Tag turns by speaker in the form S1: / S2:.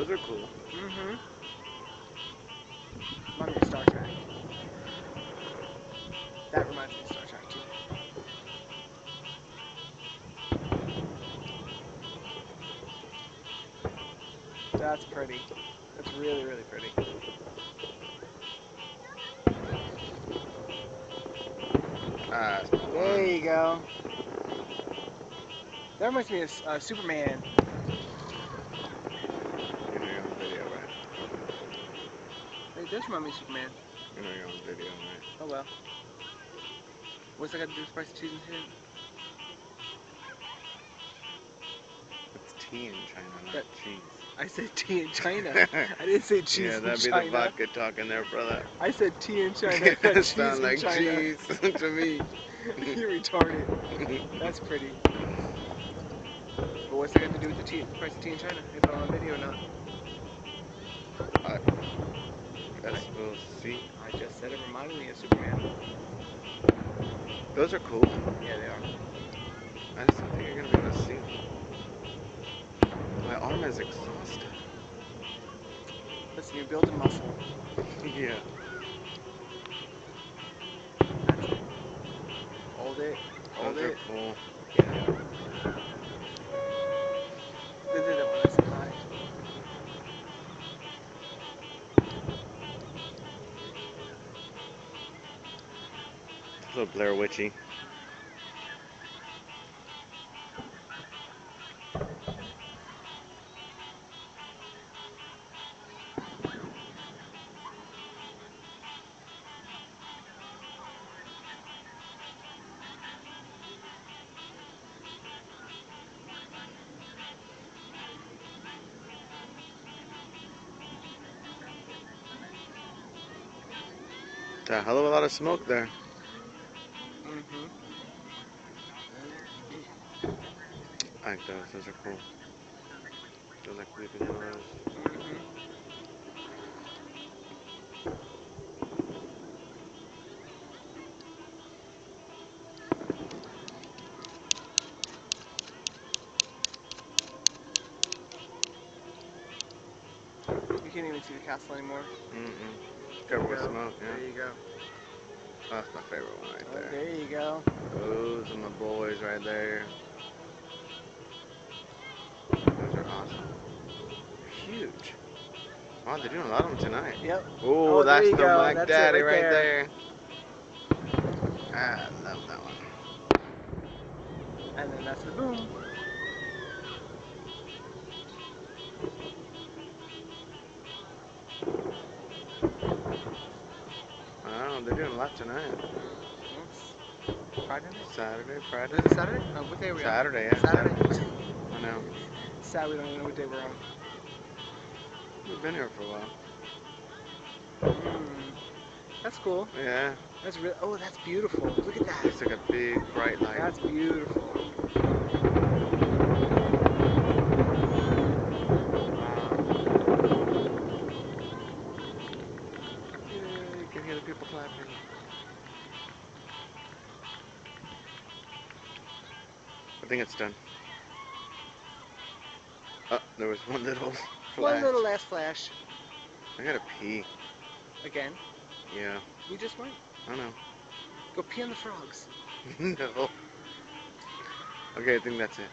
S1: Those are cool.
S2: Mm-hmm. Reminds me of Star Trek. That reminds me of Star Trek too. That's pretty. That's really, really pretty.
S1: Ah, it's
S2: There
S1: fun.
S2: you go. That reminds me of Superman.
S1: You know you're on video, right?
S2: It does remind me of Superman.
S1: You know you're on video, right?
S2: Oh well. What's that got to do with Spicy Cheese and shit?
S1: It's tea in China, not
S2: That
S1: cheese.
S2: I said tea in China. I didn't say cheese
S1: Yeah,
S2: in
S1: that'd be the
S2: China.
S1: vodka talking there, brother.
S2: I said tea in China, not
S1: It
S2: cheese
S1: sound
S2: in
S1: like
S2: China.
S1: cheese to me.
S2: You're retarded. That's pretty. But what's that got to do with the tea, price of tea in China? If I'm on video or not?
S1: I guess we'll see.
S2: I just said it reminded me of Superman.
S1: Those are cool.
S2: Yeah, they are.
S1: I just don't think you're gonna be able to see. My arm is exhausted.
S2: Listen, you're building muscle.
S1: Yeah.
S2: That's it. Hold it. Hold
S1: Those are
S2: it.
S1: cool.
S2: Yeah, they are. They did it when I said hi.
S1: It's a little Blair Witchy. It's a hell of a lot of smoke there.
S2: Mm-hmm.
S1: I like those. Those are cool. Those like weeping willows.
S2: Mm-hmm. You can't even see the castle anymore.
S1: Mm-mm.
S2: There you
S1: Covered with
S2: go.
S1: smoke, yeah.
S2: There you go.
S1: That's my favorite one right
S2: Oh,
S1: there.
S2: there you go.
S1: Those are my boys right there. Those are awesome. They're huge. Wow, they're doing a lot of them tonight.
S2: Yep.
S1: Oh,
S2: Oh, there
S1: that's
S2: you
S1: the
S2: go.
S1: Mac
S2: That's it
S1: Daddy
S2: right
S1: right
S2: there.
S1: there. I love that one.
S2: And then that's the boom.
S1: Wow, they're doing a lot tonight.
S2: It's Friday night.
S1: Saturday, Friday.
S2: Is it Saturday? What day are we on?
S1: Saturday, yeah.
S2: Saturday.
S1: I know.
S2: Sad we don't even know what day we're on.
S1: We've been here for a while.
S2: Mm, that's cool.
S1: Yeah.
S2: That's real. Oh, that's beautiful. Look at that.
S1: It's like a big bright light.
S2: That's beautiful. Wow.
S1: Yeah, you can hear the people clapping. I think it's done. Oh, there was one little
S2: One
S1: flash.
S2: little last flash.
S1: I gotta pee.
S2: Again.
S1: Yeah,
S2: We just went.
S1: I know.
S2: Go pee on the frogs.
S1: No. Okay, I think that's it.